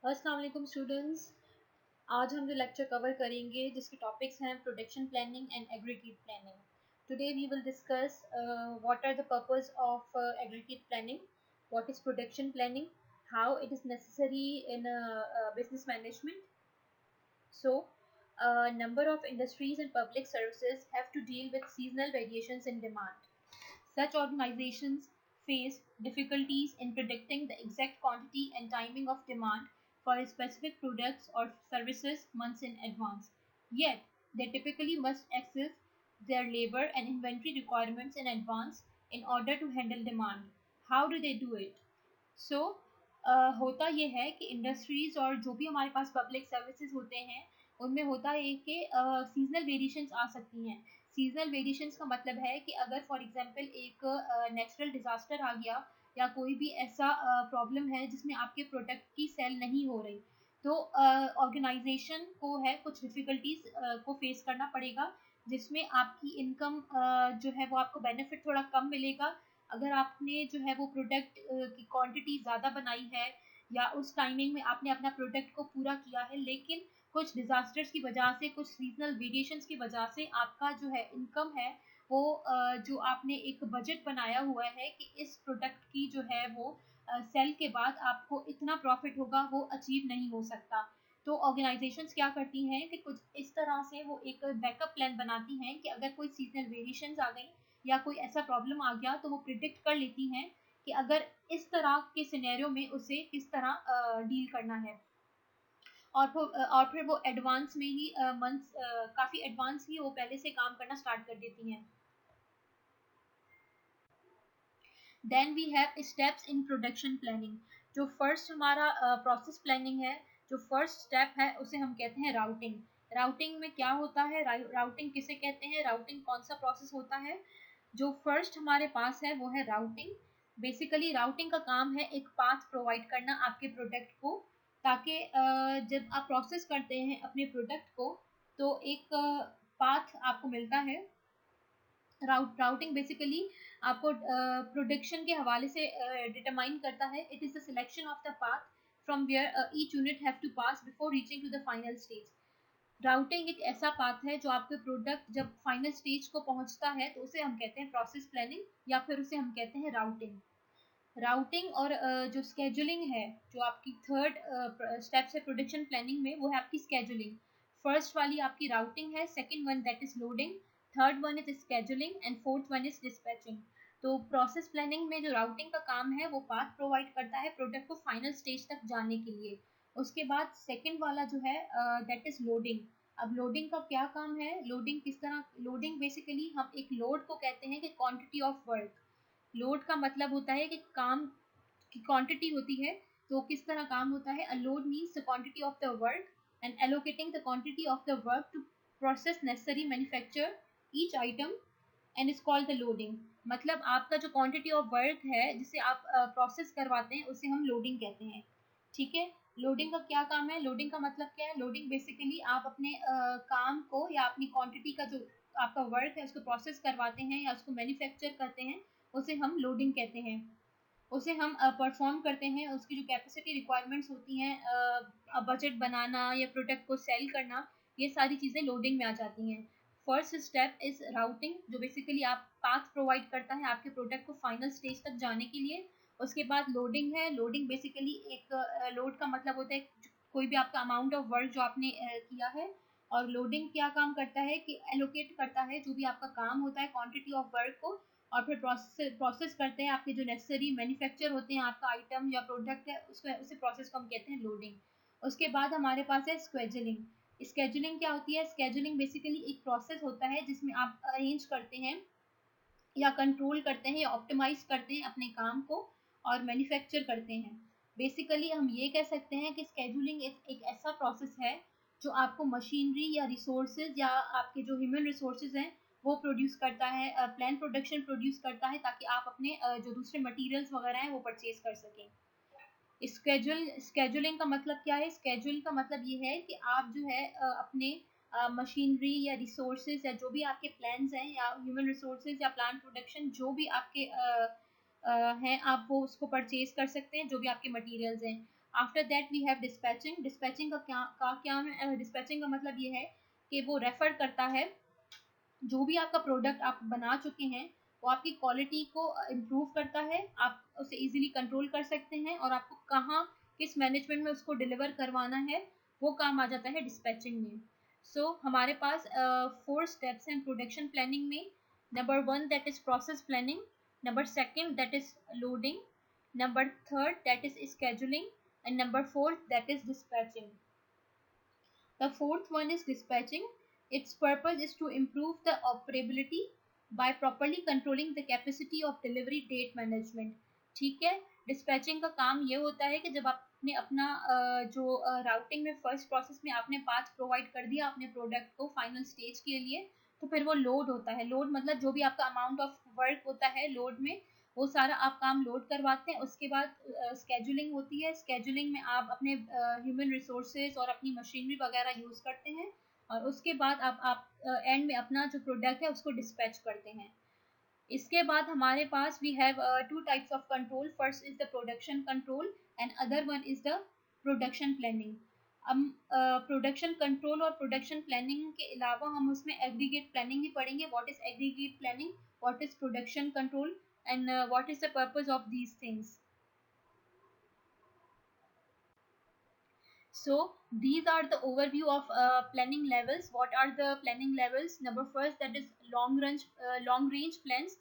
अस्सलाम वालेकुम स्टूडेंट्स। आज हम जो लेक्चर कवर करेंगे जिसके टॉपिक्स हैं production planning and aggregate planning. Today we will discuss what are the purpose of aggregate planning, what is production planning, how it is necessary in business management. So, a number of industries and public services have to deal with seasonal variations in demand. Such organizations face difficulties in predicting the exact quantity and timing of demand for specific products or services months in advance. Yet, they typically must access their labor and inventory requirements in advance in order to handle demand. How do they do it? सो होता ये है कि industries और जो भी हमारे पास public services होते हैं उनमें होता है कि सीजनल वेरिएशंस आ सकती हैं। सीजनल वेरिएशंस का मतलब है कि अगर फॉर एग्जांपल एक नेचुरल डिजास्टर आ गया या कोई भी ऐसा प्रॉब्लम है जिसमें आपके प्रोडक्ट की सेल नहीं हो रही, तो ऑर्गेनाइजेशन को है कुछ डिफ़िकल्टीज को फेस करना पड़ेगा, जिसमें आपकी इनकम जो है वो आपको बेनिफिट थोड़ा कम मिलेगा अगर आपने जो है वो प्रोडक्ट की क्वांटिटी ज़्यादा बनाई है या उस टाइमिंग में आपने अपना प्रोडक्ट को पूरा किया है, लेकिन कुछ डिज़ास्टर्स की वजह से, कुछ सीजनल वेरिएशंस की वजह से आपका जो है इनकम है वो जो आपने एक बजट बनाया हुआ है कि इस प्रोडक्ट की जो है वो सेल के बाद आपको इतना प्रॉफिट होगा, वो अचीव नहीं हो सकता। तो ऑर्गेनाइजेशंस क्या करती हैं कि कुछ इस तरह से वो एक बैकअप प्लान बनाती हैं कि अगर कोई सीजनल वेरिएशंस आ गई या कोई ऐसा प्रॉब्लम आ गया तो वो प्रिडिक्ट कर लेती हैं कि अगर इस तरह के सिनेरियो में उसे किस तरह डील करना है। और फिर वो एडवांस में ही मंथ्स काफ़ी एडवांस ही वो पहले से काम करना स्टार्ट कर देती हैं। Then we have steps in production planning. जो फर्स्ट हमारा प्रोसेस प्लानिंग है, जो फर्स्ट स्टेप है उसे हम कहते हैं राउटिंग। राउटिंग में क्या होता है, राउटिंग किसे कहते हैं, राउटिंग कौन सा प्रोसेस होता है? जो फर्स्ट हमारे पास है वो है राउटिंग। बेसिकली राउटिंग का काम है एक पाथ प्रोवाइड करना आपके प्रोडक्ट को, ताकि जब आप प्रोसेस करते हैं अपने प्रोडक्ट को तो एक पाथ आपको मिलता है। राउटिंग बेसिकली आपको प्रोडक्शन के हवाले से डिटरमाइन करता है। It is the selection of the path from where each unit have to pass before reaching to the final stage. Routing एक ऐसा पाथ है जो आपके प्रोडक्ट जब फाइनल स्टेज को पहुंचता है तो उसे हम कहते हैं प्रोसेस प्लानिंग या फिर उसे हम कहते हैं राउटिंग। राउटिंग और जो स्केजुलिंग है, जो आपकी थर्ड स्टेप्स है प्रोडक्शन प्लानिंग में, वो है आपकी स्केजुलिंग। फर्स्ट वाली आपकी राउटिंग है, second one that is loading, third one is scheduling and fourth one is dispatching. तो प्रोसेस प्लानिंग में जो राउटिंग का काम है वो पाथ प्रोवाइड करता है प्रोडक्ट को फाइनल स्टेज तक जाने के लिए। उसके बाद सेकंड वाला जो है दैट इज लोडिंग। अब लोडिंग का क्या काम है, लोडिंग किस तरह, लोडिंग बेसिकली हम एक लोड को कहते हैं कि क्वांटिटी ऑफ वर्क। लोड का मतलब होता है कि काम की क्वांटिटी होती है, तो किस तरह काम होता है। A load means the quantity of the work and allocating the quantity of the work to process necessary manufacture each item and is called the loading. मतलब आपका जो क्वांटिटी ऑफ वर्क है जिसे आप प्रोसेस करवाते हैं उसे हम लोडिंग कहते हैं। ठीक है, लोडिंग का क्या काम है, लोडिंग का मतलब क्या है। लोडिंग बेसिकली आप अपने काम को या अपनी क्वांटिटी का जो आपका वर्क है उसको प्रोसेस करवाते हैं या उसको मैन्युफैक्चर करते हैं, उसे हम लोडिंग कहते हैं। उसे हम परफॉर्म करते हैं, उसकी जो कैपेसिटी रिक्वायरमेंट्स होती हैं, बजट बनाना या प्रोडक्ट को सेल करना, ये सारी चीज़ें लोडिंग में आ जाती हैं। फर्स्ट स्टेप इज राउटिंग, जो बेसिकली आप पाथ प्रोवाइड करता है आपके प्रोडक्ट को फाइनल स्टेज तक जाने के लिए। उसके बाद लोडिंग है। लोडिंग बेसिकली एक लोड का मतलब होता है कोई भी आपका अमाउंट ऑफ वर्क जो आपने किया है। और लोडिंग क्या काम करता है कि एलोकेट करता है जो भी आपका काम होता है क्वांटिटी ऑफ वर्क को, और फिर प्रोसेस करते हैं आपके जो नेसेसरी मैन्युफैक्चर होते हैं आपका आइटम या प्रोडक्ट है, उसको उसे प्रोसेस को हम कहते हैं लोडिंग। उसके बाद हमारे पास है स्केजुलिंग। स्केजुलिंग क्या होती है, स्केजुलिंग बेसिकली एक प्रोसेस होता है जिसमें आप अरेंज करते हैं या कंट्रोल करते हैं या ऑप्टिमाइज करते हैं अपने काम को और मैन्युफैक्चर करते हैं। बेसिकली हम ये कह सकते हैं कि स्केजुलिंग एक ऐसा प्रोसेस है जो आपको मशीनरी या रिसोर्सेज या आपके जो ह्यूमन रिसोर्सेज हैं वो प्रोड्यूस करता है, प्लान प्रोडक्शन प्रोड्यूस करता है, ताकि आप अपने जो दूसरे मटेरियल्स वगैरह हैं वो परचेज कर सकें। स्केजुलिंग का मतलब क्या है, स्केजुल का मतलब ये है कि आप जो है अपने मशीनरी या रिसोर्सेज या जो भी आपके प्लान्स हैं या ह्यूमन रिसोर्सेज या प्लान प्रोडक्शन जो भी आपके हैं, आप वो उसको परचेज कर सकते हैं, जो भी आपके मटेरियल्स हैं। After that we have dispatching. Dispatching का क्या है? डिस्पैचिंग का मतलब ये है कि वो रेफर करता है जो भी आपका प्रोडक्ट आप बना चुके हैं, वो आपकी क्वालिटी को इम्प्रूव करता है, आप उसे इजीली कंट्रोल कर सकते हैं, और आपको कहाँ किस मैनेजमेंट में उसको डिलीवर करवाना है, वो काम आ जाता है डिस्पैचिंग में। सो हमारे पास 4 स्टेप्स हैं प्रोडक्शन प्लानिंग में। Number 1 that is process planning, number 2 that is loading, number 3 that is scheduling, and number 4 that is dispatching. The fourth one is dispatching. Its purpose is to improve the operability by properly controlling the capacity of delivery date management. ठीक है, dispatching का काम ये होता है कि जब आपने अपना जो राउटिंग में फर्स्ट प्रोसेस में आपने पाथ प्रोवाइड कर दिया अपने प्रोडक्ट को फाइनल स्टेज के लिए, तो फिर वो लोड होता है। लोड मतलब जो भी आपका अमाउंट ऑफ वर्क होता है लोड में, वो सारा आप काम लोड करवाते हैं। उसके बाद स्केजुलिंग होती है। स्केजुलिंग में आप अपने ह्यूमन रिसोर्सेज और अपनी मशीनरी वगैरह यूज़ करते हैं, और उसके बाद आप एंड में अपना जो प्रोडक्ट है उसको डिस्पैच करते हैं। इसके बाद हमारे पास we have 2 types of control. First is the production control and other one is the production planning. हम प्रोडक्शन कंट्रोल और प्रोडक्शन प्लानिंग के अलावा हम उसमें एग्रीगेट प्लानिंग भी पढ़ेंगे। What is aggregate planning, what is production control, and what is the purpose of these things. So these are the overview of planning levels. What are the planning levels? Number first, that is long range plans.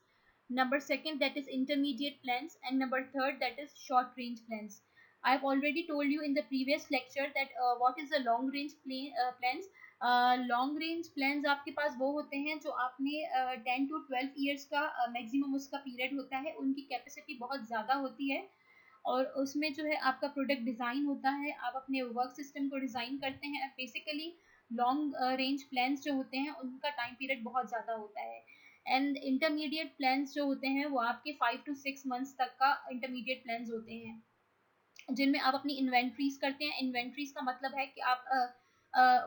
Number second, that is intermediate plans, and number third, that is short range plans. I've already told you in the previous lecture that what is the long range plans. Long range plans आपके पास वो होते हैं जो आपने 10 to 12 years का maximum उसका period होता है, उनकी कैपेसिटी बहुत ज़्यादा होती है, और उसमें जो है आपका प्रोडक्ट डिज़ाइन होता है, आप अपने वर्क सिस्टम को डिज़ाइन करते हैं। बेसिकली लॉन्ग रेंज प्लान्स जो होते हैं उनका टाइम पीरियड बहुत ज़्यादा होता है। एंड इंटरमीडिएट प्लान्स जो होते हैं वो आपके 5 to 6 मंथ्स तक का इंटरमीडिएट प्लान्स होते हैं, जिनमें आप अपनी इन्वेंट्रीज करते हैं। इन्वेंट्रीज का मतलब है कि आप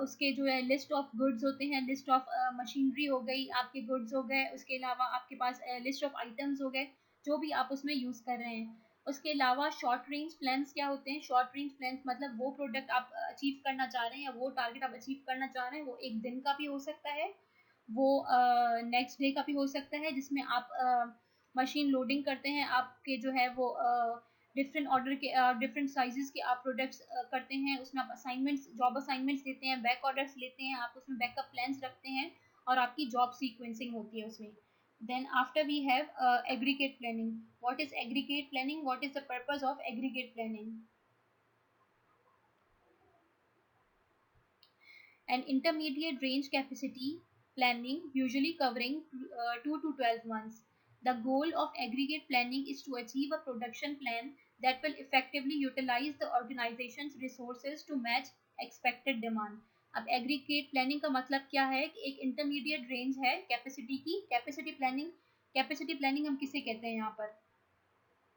उसके जो है लिस्ट ऑफ गुड्स होते हैं, लिस्ट ऑफ मशीनरी हो गई, आपके गुड्स हो गए, उसके अलावा आपके पास लिस्ट ऑफ आइटम्स हो गए, जो भी आप उसमें यूज़ कर रहे हैं। उसके अलावा शॉर्ट रेंज प्लान्स क्या होते हैं? शॉर्ट रेंज प्लान्स मतलब वो प्रोडक्ट आप अचीव करना चाह रहे हैं या वो टारगेट आप अचीव करना चाह रहे हैं, वो एक दिन का भी हो सकता है, वो नेक्स्ट डे का भी हो सकता है, जिसमें आप मशीन लोडिंग करते हैं, आपके जो है वो डिफरेंट ऑर्डर के डिफरेंट साइजेस के आप प्रोडक्ट्स करते हैं, उसमें आप असाइनमेंट्स जॉब असाइनमेंट्स देते हैं, बैक ऑर्डर्स लेते हैं, आप उसमें बैकअप प्लान्स रखते हैं, और आपकी जॉब सीक्वेंसिंग होती है उसमें। Then after we have aggregate planning. What is aggregate planning? What is the purpose of aggregate planning? An intermediate range capacity planning, usually covering 2 to 12 months. The goal of aggregate planning is to achieve a production plan that will effectively utilize the organization's resources to match expected demand. अब aggregate planning का मतलब क्या है कि एक intermediate range है capacity की। Capacity planning हम किसे कहते हैं यहाँ पर?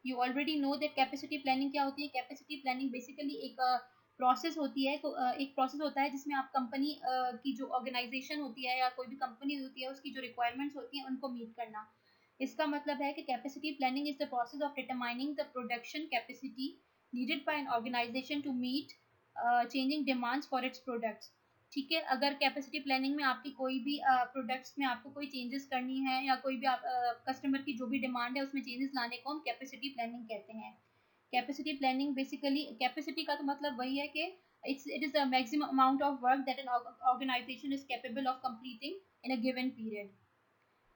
You already know that capacity planning क्या होती है। कैपेसिटी प्लानिंग बेसिकली एक प्रोसेस होती है, एक प्रोसेस होता है जिसमें आप कंपनी की जो ऑर्गेनाइजेशन होती है या कोई भी कंपनी होती है उसकी जो रिक्वायरमेंट्स होती हैं उनको मीट करना। इसका मतलब है कि capacity planning is the process of determining the production capacity needed by an organization to meet changing demands for its products. ठीक है, अगर कैपेसिटी प्लानिंग में आपकी कोई भी प्रोडक्ट्स में आपको कोई चेंजेस करनी है या कोई भी कस्टमर की जो भी डिमांड है उसमें चेंजेस लाने को हम कैपेसिटी प्लानिंग कहते हैं। कैपेसिटी प्लानिंग बेसिकली, कैपेसिटी का तो मतलब वही है कि it is the maximum amount of work that an organization is capable of completing in a given period.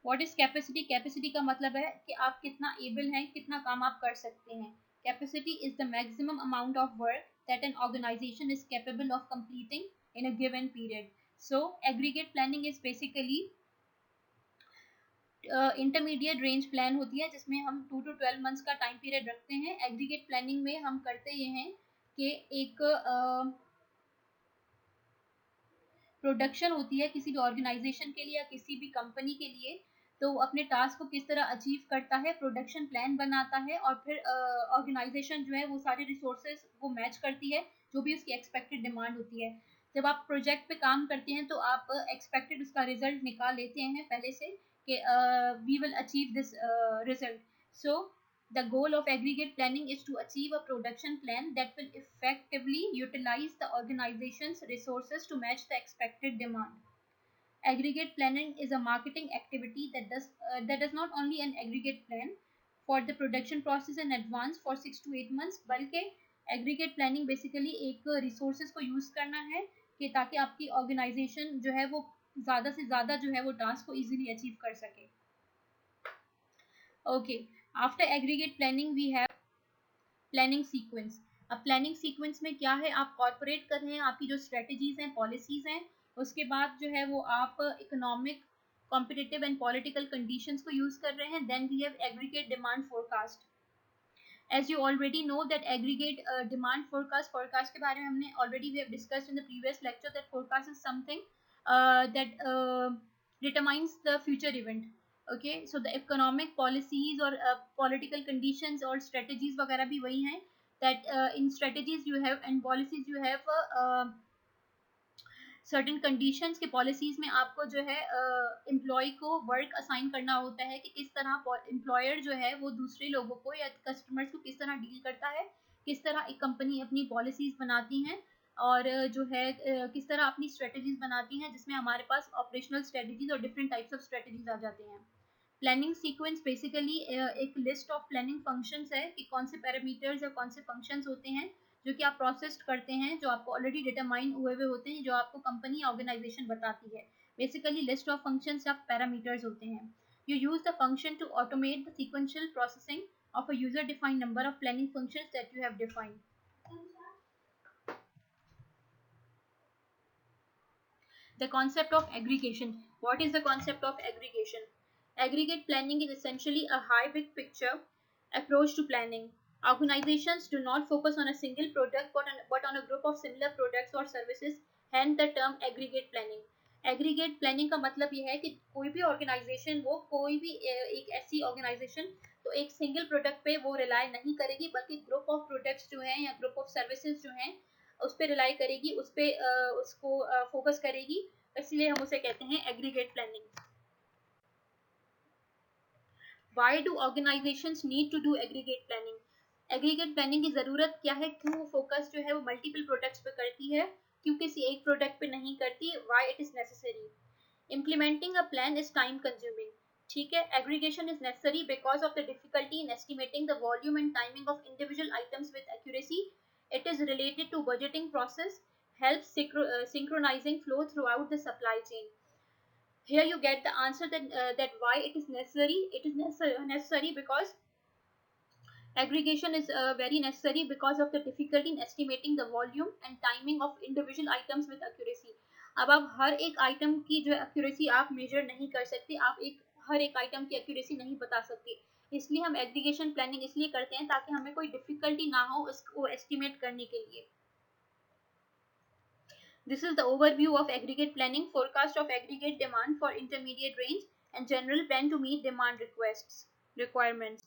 What is capacity? Capacity का मतलब है कि आप कितना able हैं, कितना काम आप कर सकते हैं। Capacity is the maximum amount of work that an organization is capable of completing in a given period. So aggregate planning is basically intermediate range plan होती है जिसमें हम 2 to 12 मंथ्स का टाइम पीरियड रखते हैं। एग्रीगेट प्लानिंग में हम करते ये हैं कि एक प्रोडक्शन होती है किसी भी ऑर्गेनाइजेशन के लिए या किसी भी कंपनी के लिए, तो वो अपने टास्क को किस तरह अचीव करता है, प्रोडक्शन प्लान बनाता है, और फिर ऑर्गेनाइजेशन जो है वो सारे रिसोर्सेज वो मैच करती है जो भी उसकी एक्सपेक्टेड डिमांड होती है। जब आप प्रोजेक्ट पे काम करते हैं तो आप एक्सपेक्टेड उसका रिजल्ट निकाल लेते हैं पहले से कि we will achieve this result. So The goal of aggregate planning is to achieve a production plan that will effectively utilize the organization's resources to match the expected demand. Aggregate planning is a marketing activity that does not only an aggregate plan for the production process in advance for 6 to 8 months, बल्कि aggregate planning basically एक resources को use करना है कि ताकि आपकी organization जो है वो ज़्यादा से ज़्यादा जो है वो task को easily achieve कर सके. Okay, after aggregate planning we have planning sequence. अब प्लानिंग सीक्वेंस में क्या है, आप कॉर्पोरेट कर रहे हैं आपकी जो स्ट्रेटजीज हैं, पॉलिसीज हैं, उसके बाद जो है वो आप economic, competitive and political conditions को यूज कर रहे हैं. Then we have aggregate demand forecast. As you already know that aggregate demand forecast के बारे में हमने already we have discussed in the previous lecture that forecast is something that determines the future event. Okay, so the economic policies or political conditions or strategies वगैरह भी वही हैं that in strategies you have and policies you have certain conditions के policies में आपको जो है employ को वर्क असाइन करना होता है कि किस तरह एम्प्लॉयर जो है वो दूसरे लोगों को या कस्टमर्स को किस तरह डील करता है, किस तरह एक कंपनी अपनी पॉलिसीज बनाती हैं और जो है किस तरह अपनी स्ट्रेटजीज बनाती हैं, जिसमें हमारे पास ऑपरेशनल स्ट्रेटजीज और डिफरेंट टाइप्स ऑफ स्ट्रेटजीज आ जाते हैं. प्लानिंग सीक्वेंस बेसिकली एक लिस्ट ऑफ प्लानिंग फंक्शंस है कि कौन से पैरामीटर्स या कौन से फंक्शंस होते हैं जो कि आप प्रोसेस करते हैं, जो आपको ऑलरेडी डिटरमाइन हुए हुए होते हैं, जो आपको कंपनी या ऑर्गेनाइजेशन बताती है. बेसिकली लिस्ट ऑफ फंक्शंस या पैरामीटर्स होते हैं. You use the function to automate the sequential processing of a user defined number of planning functions that you have defined. The concept of aggregation. What is the concept of aggregation? Aggregate planning is essentially a high big picture approach to planning. Organizations do not focus on a single product but on a group of similar products or services, hence the term aggregate planning. Aggregate planning का मतलब ये है कि कोई भी organisation हो, कोई भी एक ऐसी ऑर्गेनाइजेशन तो एक सिंगल प्रोडक्ट पे वो रिलाई नहीं करेगी, बल्कि ग्रुप ऑफ प्रोडक्ट्स जो हैं या ग्रुप ऑफ सर्विसेज जो हैं उस पर रिलाई करेगी, उस पर उसको फोकस करेगी. इसलिए हम उसे कहते हैं aggregate planning. Why do organizations need to do aggregate planning? Aggregate planning की ज़रूरत क्या है, क्यों फोकस जो है वो मल्टीपल प्रोडक्ट्स पे करती है, क्यों किसी एक प्रोडक्ट पे नहीं करती, why it is necessary. Implementing a plan is time consuming. ठीक है, aggregation is necessary because of the difficulty in estimating the volume and timing of individual items with accuracy. It is related to budgeting process, helps synchronizing flow throughout the supply chain. Here you get the answer that why it is necessary. It is necessary because aggregation is very necessary because of the difficulty in estimating the volume and timing of individual items with accuracy. अब आप हर एक item की जो accuracy आप major नहीं कर सकते, आप हर एक आइटम की एक्यूरेसी नहीं बता सकते, इसलिए हम एग्रीगेशन प्लानिंग इसलिए करते हैं ताकि हमें कोई डिफिकल्टी ना हो उसको एस्टिमेट करने के लिए. This is the overview of aggregate planning. Forecast of aggregate demand for intermediate range and general plan to meet demand requirements.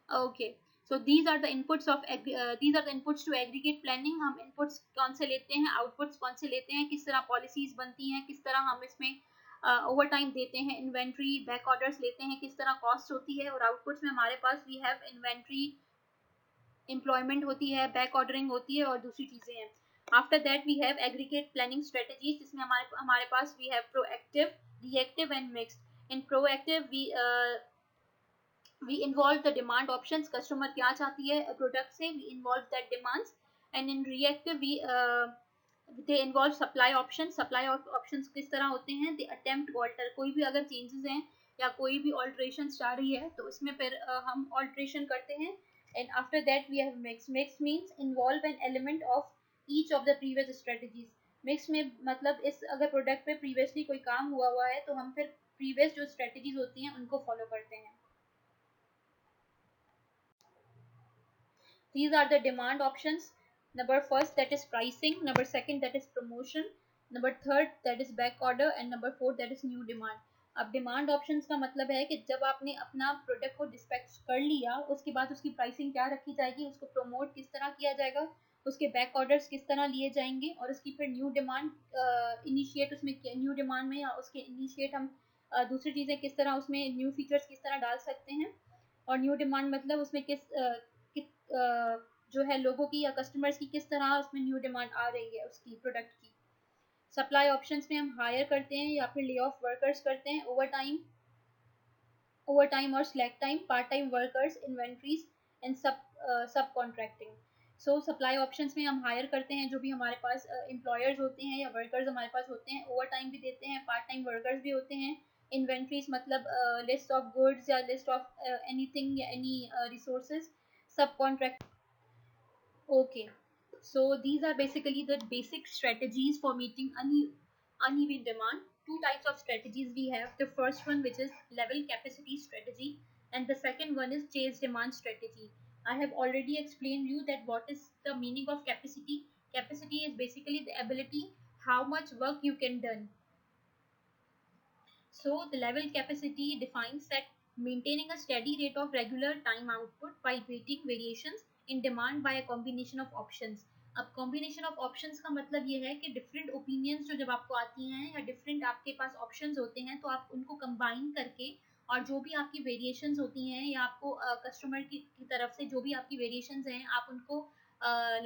Okay, so these are the inputs to aggregate planning. हम inputs कौन से लेते हैं, outputs कौन से लेते हैं, किस तरह policies बनती हैं, किस तरह हम इसमें overtime देते हैं, inventory back orders लेते हैं, किस तरह cost होती है, और outputs में हमारे पास we have inventory, employment होती है, back ordering होती है और दूसरी चीजें हैं. After that we have aggregate planning strategies, जिसमें हमारे पास we have proactive, reactive and mixed. In proactive we involve the demand options, customer क्या चाहती है प्रोडक्ट से, we involve that demands. And in reactive they involve supply options. supply options किस तरह होते हैं, they attempt to alter, कोई भी अगर changes हैं या कोई भी alterations चाह रही है तो उसमें फिर हम alteration करते हैं. And after that we have mix. Mix means involve an element of each of the previous strategies. Mix में मतलब इस अगर प्रोडक्ट पे previously कोई काम हुआ है तो हम फिर previous जो strategies होती हैं उनको follow करते हैं. These are the demand options. Number first that is pricing, number second that is promotion, number third that is back order and number fourth that is new demand. अब demand options का मतलब है कि जब आपने अपना प्रोडक्ट को dispatch कर लिया उसके बाद उसकी प्राइसिंग क्या रखी जाएगी, उसको प्रमोट किस तरह किया जाएगा, उसके बैक ऑर्डर्स किस तरह लिए जाएंगे और उसकी फिर न्यू डिमांड इनिशिएट, उसमें न्यू डिमांड में या उसके इनिशिएट हम दूसरी चीज़ें किस तरह उसमें न्यू फीचर्स किस तरह डाल सकते हैं. और न्यू डिमांड मतलब उसमें जो है लोगों की या कस्टमर्स की किस तरह उसमें न्यू डिमांड आ रही है उसकी प्रोडक्ट की। सप्लाई ऑप्शंस में हम हायर करते हैं या फिर ले ऑफ वर्कर्स करते हैं, ओवर टाइम और slack time, part time workers, inventories and सब कॉन्ट्रैक्टिंग। सो सप्लाई ऑप्शंस में हम हायर करते हैं जो भी हमारे पास एम्प्लॉयर्स होते हैं या वर्कर्स हमारे पास होते हैं, ओवर टाइम भी देते हैं, पार्ट टाइम वर्कर्स भी होते हैं, इन्वेंट्रीज मतलब लिस्ट ऑफ गुड्स या लिस्ट ऑफ एनीथिंग या एनी रिसोर्सेज, सब contract. Okay, so these are basically the basic strategies for meeting uneven demand. Two types of strategies we have. The first one, which is level capacity strategy, and the second one is chase demand strategy. I have already explained you that what is the meaning of capacity. Capacity is basically the ability how much work you can done. So the level capacity defines that maintaining a steady rate of regular time output while meeting variations in demand by a combination of options. अब combination of options का मतलब ये है कि different opinions जो जब आपको आती हैं या different आपके पास options होते हैं तो आप उनको combine करके और जो भी आपकी variations होती हैं या आपको customer की तरफ से जो भी आपकी variations हैं आप उनको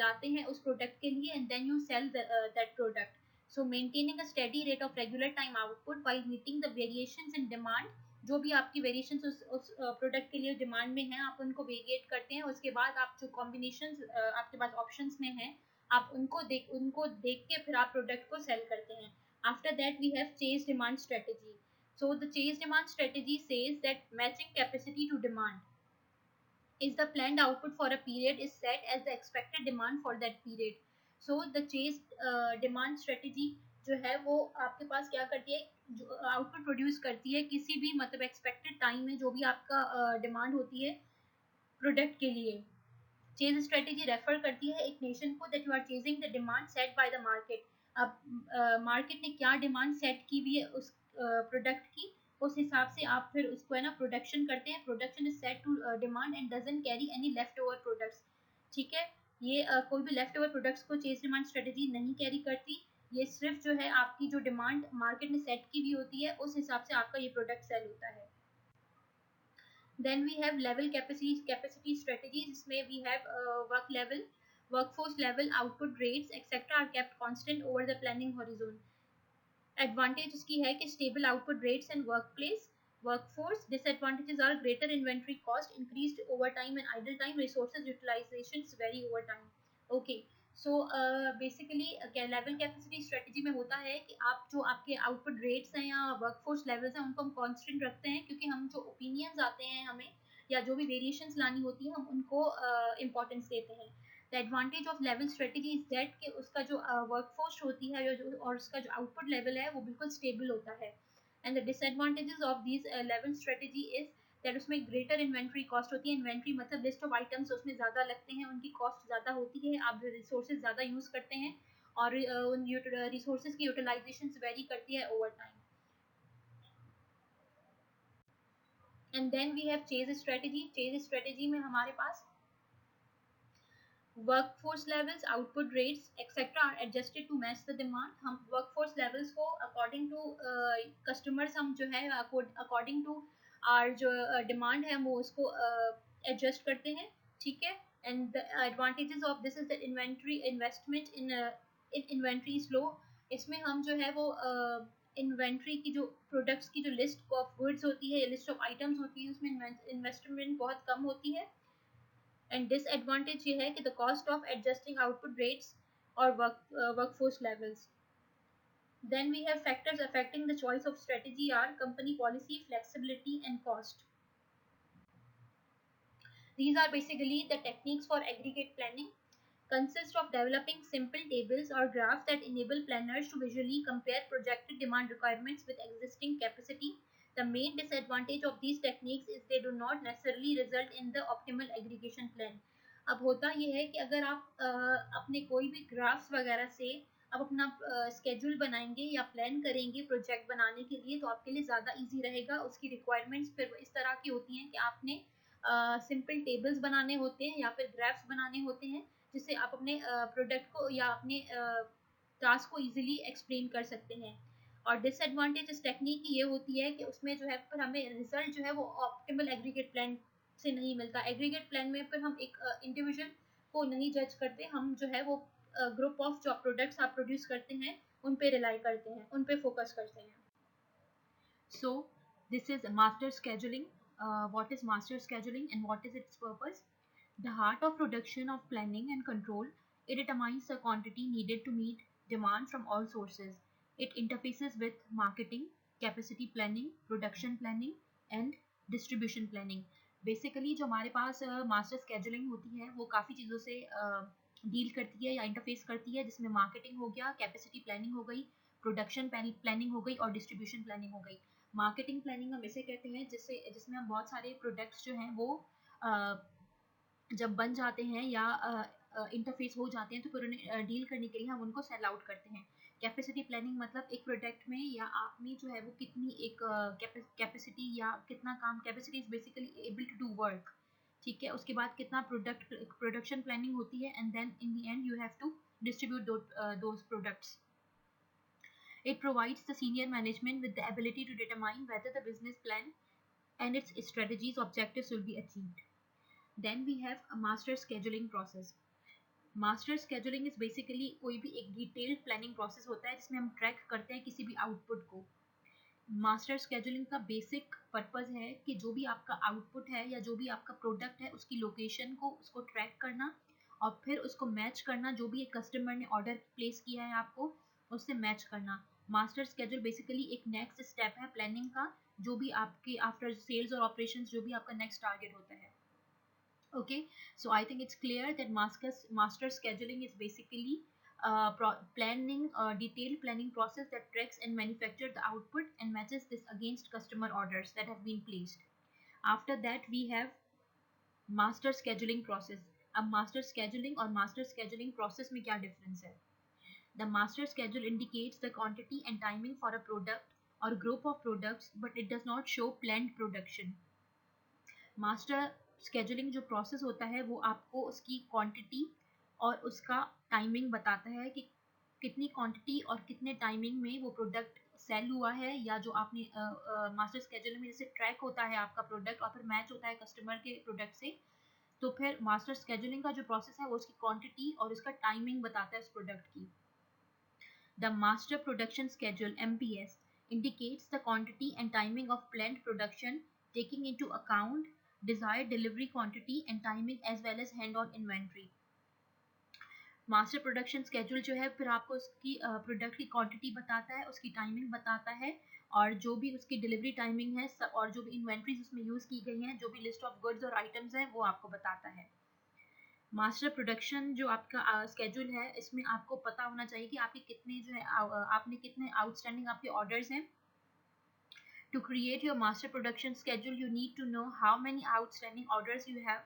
लाते हैं उस product के लिए and then you sell that product. So maintaining a steady rate of regular time output while meeting the variations in demand, जो भी आपकी वेरिएशंस उस प्रोडक्ट के लिए डिमांड में है आप उनको वेरिएट करते हैं, उसके बाद आप जो कॉम्बिनेशंस आपके पास ऑप्शंस में हैं आप उनको देख के फिर आप प्रोडक्ट को सेल करते हैं। After that we have chase demand strategy. So the chase demand strategy says that matching capacity to demand is the planned output for a period is set as the expected demand for that period. So the chase demand strategy जो है वो आपके पास क्या करती है, जो output produce करती है किसी भी मतलब एक्सपेक्टेड टाइम में जो भी आपका डिमांड होती है प्रोडक्ट के लिए। चेज स्ट्रेटेजी रेफर करती है एक नेशन को that you are chasing the demand set by the market. अब मार्केट ने क्या डिमांड सेट की हुई है उस प्रोडक्ट की, उस हिसाब से आप फिर उसको है ना प्रोडक्शन करते हैं। Production is set to demand and doesn't carry any left over products. ठीक है, ये कोई भी लेफ्ट ओवर प्रोडक्ट्स को चेज डिमांड स्ट्रेटेजी नहीं कैरी करती, ये सिर्फ जो है आपकी जो डिमांड मार्केट में सेट की हुई होती है उस हिसाब से आपका ये प्रोडक्ट सेल होता है। Then we have level capacity strategies. May we have work level, workforce level, output rates, etc. are kept constant over the planning horizon. Advantage इसकी है कि stable output rates and workforce. Disadvantages are greater inventory cost, increased overtime and idle time, resources utilizations vary over time. Okay. So basically level capacity strategy में होता है कि आप जो आपके आउटपुट रेट्स हैं या वर्कफोर्स लेवल्स हैं उनको हम कांस्टेंट रखते हैं, क्योंकि हम जो ओपिनियंस आते हैं हमें या जो भी वेरिएशंस लानी होती है हम उनको इम्पोर्टेंस देते हैं। The advantage of level strategy is that कि उसका जो वर्कफोर्स होती है और उसका जो आउटपुट लेवल है वो बिल्कुल स्टेबल होता है। And the disadvantages of this level strategy is that उसमें ग्रेटर इन्वेंट्री कॉस्ट होती है। इन्वेंट्री मतलब लिस्ट ऑफ आइटम्स उसमें ज़्यादा लगते हैं, उनकी कॉस्ट ज़्यादा होती है, आप रिसोर्सेज ज़्यादा यूज़ करते हैं और उन रिसोर्सेज की यूटिलाइजेशन वेरी करती है over time. And then we have chase strategy. Chase strategy में हमारे पास workforce levels, output rates etcetera are adjusted to match the demand. हम वर्कफोर्स लेवल्स को अकॉर्डिंग टू कस्टमर्स हम जो है अकॉर्डिंग टू आर जो डिमांड है वो उसको एडजस्ट करते हैं। ठीक है, and the advantages of this is the inventory investment in inventory is low. इसमें हम जो है वो इन्वेंट्री की जो प्रोडक्ट्स की जो लिस्ट ऑफ गुड्स होती है, लिस्ट ऑफ आइटम्स होती है, उसमें इन्वेस्टमेंट बहुत कम होती है। एंड डिसएडवांटेज ये है कि the cost of adjusting output rates और workforce levels. Then we have factors affecting the choice of strategy are company policy, flexibility and cost. These are basically the techniques for aggregate planning. Consist of developing simple tables or graphs that enable planners to visually compare projected demand requirements with existing capacity. The main disadvantage of these techniques is they do not necessarily result in the optimal aggregation plan. अब होता ये है कि अगर आप अपने कोई भी ग्राफ्स वगैरह से आप अपना स्केड्यूल बनाएंगे या प्लान करेंगे प्रोजेक्ट बनाने के लिए तो आपके लिए ज़्यादा इजी रहेगा। उसकी रिक्वायरमेंट्स फिर इस तरह की होती हैं कि आपने सिंपल टेबल्स बनाने होते हैं या फिर ग्राफ्स बनाने होते हैं जिससे आप अपने प्रोडक्ट को या अपने टास्क को इजीली एक्सप्लेन कर सकते हैं। और डिसएडवांटेज इस टेक्निक की ये होती है कि उसमें जो है पर हमें रिजल्ट जो है वो ऑप्टिमल एग्रीगेट प्लान से नहीं मिलता। एग्रीगेट प्लान में फिर हम एक इंडिविजुअल को नहीं जज करते, हम जो है वो ग्रुप ऑफ जो प्रोडक्ट्स आप प्रोड्यूस करते हैं उन पे रिलाई करते हैं, उन पे फोकस करते हैं। So this is master scheduling. What is master scheduling and what is its purpose? The heart of production of planning and control, it determines the quantity needed to meet demand from all sources. It interfaces with marketing, capacity planning, production planning and distribution planning. Basically जो हमारे पास master scheduling होती है वो काफ़ी चीज़ों से deal करती है या इंटरफेस करती है, जिसमें मार्केटिंग हो गया, कैपेसिटी प्लानिंग हो गई, प्रोडक्शन प्लानिंग हो गई और डिस्ट्रीब्यूशन प्लानिंग हो गई। मार्केटिंग प्लानिंग हम इसे कहते हैं जिसमें हम बहुत सारे प्रोडक्ट्स जो हैं वो जब बन जाते हैं या इंटरफेस हो जाते हैं तो फिर उन्हें डील करने के लिए हम उनको सेल आउट करते हैं। कैपेसिटी प्लानिंग मतलब एक प्रोडक्ट में या आप में जो है वो कितनी एक कैपेसिटी या कितना काम, capacity is basically able to do work, ठीक है। उसके बाद कितना प्रोडक्शन प्लानिंग होती है and then in the end you have to distribute those products. It provides the senior management with the ability to determine whether the business plan and its strategies objectives will be achieved. Then we have a master scheduling process. Master scheduling is basically कोई भी एक detailed planning process होता है जिसमें हम track करते हैं किसी भी आउटपुट को। मास्टर स्केजुलिंग का बेसिक पर्पस है कि जो भी आपका आउटपुट है या जो भी आपका प्रोडक्ट है उसकी लोकेशन को उसको ट्रैक करना और फिर उसको मैच करना, जो भी एक कस्टमर ने ऑर्डर प्लेस किया है आपको उससे मैच करना। मास्टर स्केड्यूल बेसिकली एक नेक्स्ट स्टेप है प्लानिंग का, जो भी आपके आफ्टर सेल्स और ऑपरेशंस जो भी आपका नेक्स्ट टारगेट होता है। Okay, so I think it's clear that master scheduling is basically planning, detailed planning process that tracks and manufactures the output and matches this against customer orders that have been placed. After that we have master scheduling process. अब master scheduling और master scheduling process में क्या difference है? The master schedule indicates the quantity and timing for a product or group of products, but it does not show planned production. Master scheduling जो process होता है वो आपको उसकी क्वांटिटी और उसका टाइमिंग बताता है कि कितनी क्वांटिटी और कितने टाइमिंग में वो प्रोडक्ट सेल हुआ है, या जो आपने मास्टर स्केजुलिंग में जैसे ट्रैक होता है आपका प्रोडक्ट और फिर मैच होता है कस्टमर के प्रोडक्ट से, तो फिर मास्टर स्केजुलिंग का जो प्रोसेस है वो उसकी क्वांटिटी और उसका टाइमिंग बताता है उस प्रोडक्ट की। The master production schedule MPS indicates the quantity and timing of planned production, taking into account desired delivery quantity and timing as well as hand on inventory. Master production schedule जो है फिर आपको उसकी product की quantity बताता है, उसकी timing बताता है और जो भी उसकी डिलीवरी टाइमिंग है और जो भी इन्वेंट्रीज उसमें यूज़ की गई हैं, जो भी लिस्ट ऑफ गुड्स और आइटम्स हैं वो आपको बताता है। मास्टर प्रोडक्शन जो आपका स्केड्यूल है इसमें आपको पता होना चाहिए कि आपके कितने जो है आपने कितने आउटस्टैंडिंग आपके ऑर्डर्स हैं। To create your master production schedule, you need to know how many outstanding orders you have,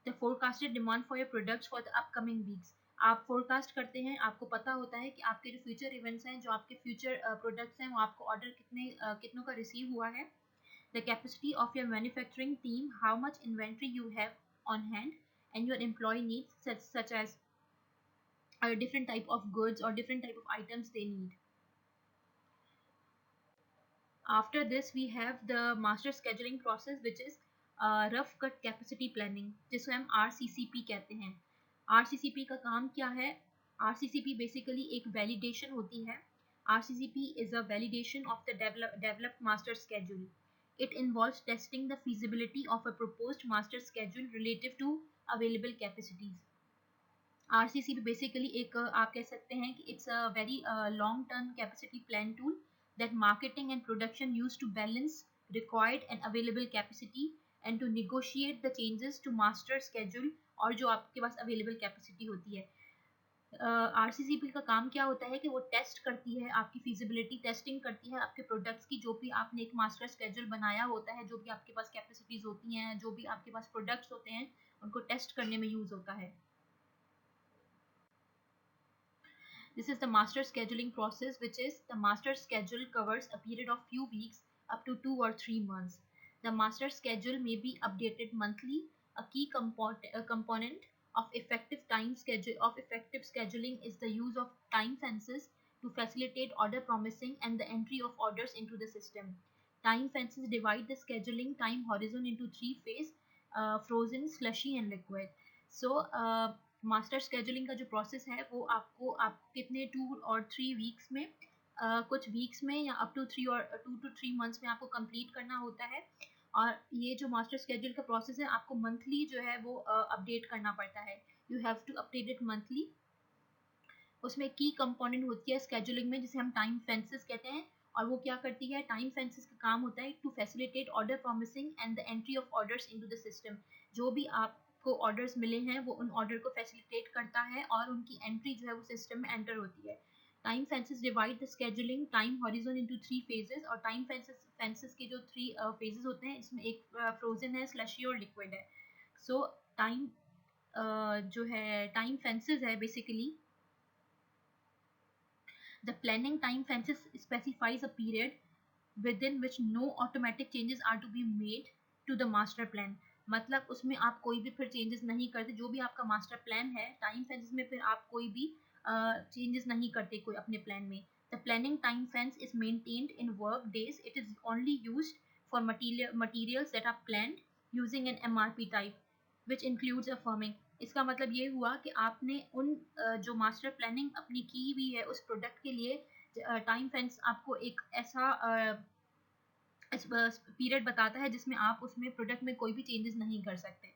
the forecasted demand for your products for the upcoming weeks. आप फोरकास्ट करते हैं, आपको पता होता है कि आपके जो फ्यूचर इवेंट्स हैं, जो आपके फ्यूचर प्रोडक्ट्स हैं, वो आपको ऑर्डर कितनों का रिसीव हुआ है। The capacity of your manufacturing team, how much inventory you have on hand, and your employee needs such as a different type of goods or different type of items they need. After this we have the master scheduling process which is rough cut capacity planning, जिसको हम RCCP कहते हैं। RCCP का काम क्या है? RCCP basically एक validation होती है। RCCP is a validation of the developed master schedule. It involves testing the feasibility of a proposed master schedule relative to available capacities. RCCP basically एक आप कह सकते हैं कि it's a very long term capacity plan tool that marketing and production use to balance required and available capacity and to negotiate the changes to master schedule और जो आपके पास available capacity होती है। RCCP का काम क्या होता है कि वो टेस्ट करती है, आपकी feasibility टेस्टिंग करती है आपके प्रोडक्ट्स की, जो भी आपने एक मास्टर स्केड्यूल बनाया होता है, जो भी आपके पास कैपेसिटीज होती हैं, जो भी आपके पास प्रोडक्ट्स होते हैं, उनको टेस्ट करने में यूज होता है। This is the master scheduling process, which is the master schedule covers a period of few weeks up to 2 or 3 months. The master schedule may be updated monthly. A key component of effective scheduling is the use of time fences to facilitate order promising and the entry of orders into the system. Time fences divide the scheduling time horizon into three phases. Frozen, slushy and liquid. So master scheduling का जो process है वो आपको आप कितने 2 और 3 weeks में कुछ वीक्स में या अप टू 2 to 3 मंथ्स में आपको कंप्लीट करना होता है। और ये जो मास्टर स्केड्यूल का प्रोसेस है आपको मंथली जो है वो अपडेट करना पड़ता है। You have to update it monthly. उसमें की कंपोनेंट होती है स्केजुलिंग में जिसे हम टाइम फेंसेस कहते हैं। और वो क्या करती है, टाइम फेंसेस का काम होता है to facilitate order promising and the entry of orders into the system. जो भी आपको ऑर्डर्स मिले हैं वो उन ऑर्डर को फैसिलिटेट करता है और उनकी एंट्री जो है वो सिस्टम में एंटर होती है। Time fences divide the scheduling time horizon into 3 phases. और टाइम फेंसेस के जो 3 फेजेस होते हैं इसमें एक फ्रोजन है, स्लशी और लिक्विड है। सो टाइम जो है टाइम फेंसेस है basically the planning time fences specifies a period within which no automatic changes are to be made to the master plan। मतलब उसमें आप कोई भी फिर चेंजेस नहीं करते। जो भी आपका मास्टर प्लान है टाइम फेंसेस में फिर आप कोई भी चेंजेस नहीं करते कोई अपने प्लान में। The planning time fence is maintained in work days. It is only used for materials that are planned using an MRP type which includes a firming। इसका मतलब ये हुआ कि आपने उन जो मास्टर प्लानिंग अपनी की हुई है उस प्रोडक्ट के लिए टाइम फेंस आपको एक ऐसा पीरियड बताता है जिसमें आप उसमें प्रोडक्ट में कोई भी चेंजेस नहीं कर सकते।